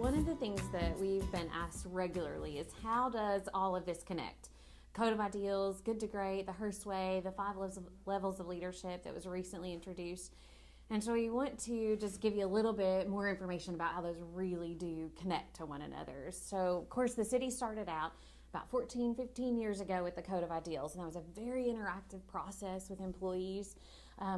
one of the things that we've been asked regularly is how does all of this connect? Code of Ideals, Good to Great, the Hurst Way, the 5 levels of leadership that was recently introduced. And so we want to just give you a little bit more information about how those really do connect to one another. So, of course, the city started out about 14, 15 years ago with the Code of Ideals, and that was a very interactive process with employees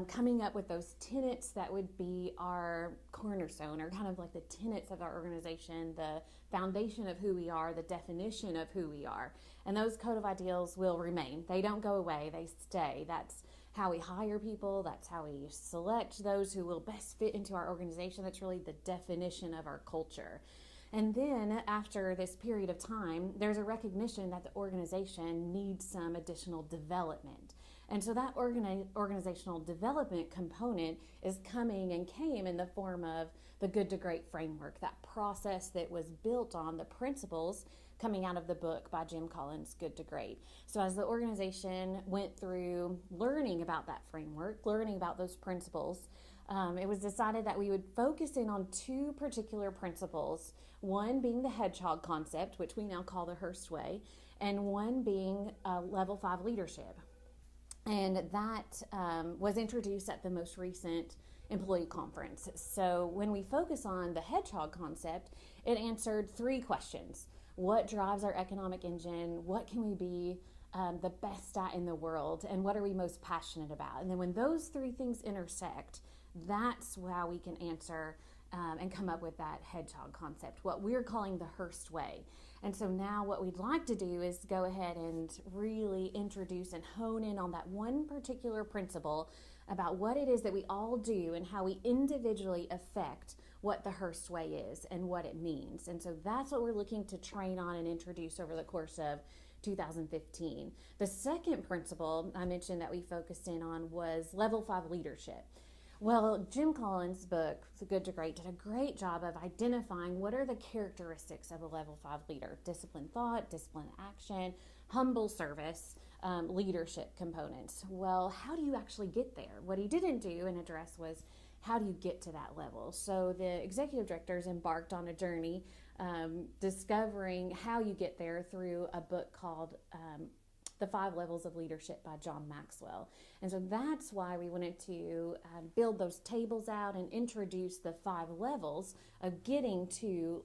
coming up with those tenets that would be our cornerstone, or kind of like the tenets of our organization, the foundation of who we are, the definition of who we are. And those Code of Ideals will remain. They don't go away, they stay. That's how we hire people, that's how we select those who will best fit into our organization. That's really the definition of our culture. And then after this period of time, there's a recognition that the organization needs some additional development. And so that organizational development component is coming and came in the form of the Good to Great framework, that process that was built on the principles coming out of the book by Jim Collins, Good to Great. So as the organization went through learning about that framework, learning about those principles, it was decided that we would focus in on 2 particular principles, one being the hedgehog concept, which we now call the Hurst Way, and one being level 5 leadership. And that was introduced at the most recent employee conference. So when we focus on the hedgehog concept, it answered 3 questions. What drives our economic engine? What can we be the best at in the world? And what are we most passionate about? And then when those 3 things intersect, that's how we can answer and come up with that hedgehog concept, what we're calling the Hurst Way. And so now what we'd like to do is go ahead and really introduce and hone in on that one particular principle about what it is that we all do and how we individually affect what the Hurst Way is and what it means. And so that's what we're looking to train on and introduce over the course of 2015. The second principle I mentioned that we focused in on was level 5 leadership. Well, Jim Collins' book, The Good to Great, did a great job of identifying what are the characteristics of a level 5 leader: disciplined thought, disciplined action, humble service, leadership components. Well, how do you actually get there? What he didn't do and address was how do you get to that level? So the executive directors embarked on a journey discovering how you get there through a book called The 5 Levels of Leadership by John Maxwell. And so that's why we wanted to build those tables out and introduce the 5 levels of getting to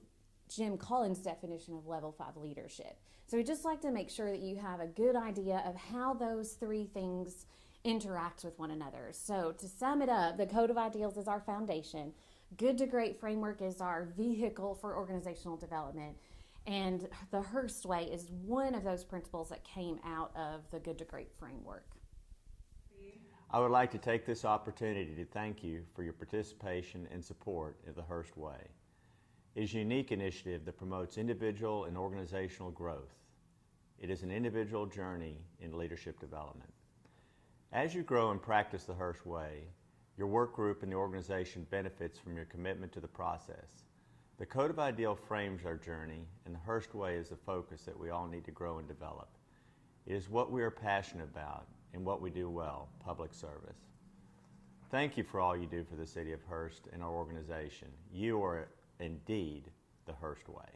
Jim Collins' definition of level 5 leadership. So we just like to make sure that you have a good idea of how those 3 things interact with one another. So to sum it up, the Code of Ideals is our foundation. Good to Great framework is our vehicle for organizational development. And the Hurst Way is one of those principles that came out of the Good to Great framework. I would like to take this opportunity to thank you for your participation and support of the Hurst Way. It is a unique initiative that promotes individual and organizational growth. It is an individual journey in leadership development. As you grow and practice the Hurst Way, your work group and the organization benefits from your commitment to the process. The Code of Ideal frames our journey, and the Hurst Way is the focus that we all need to grow and develop. It is what we are passionate about and what we do well, public service. Thank you for all you do for the City of Hurst and our organization. You are indeed the Hurst Way.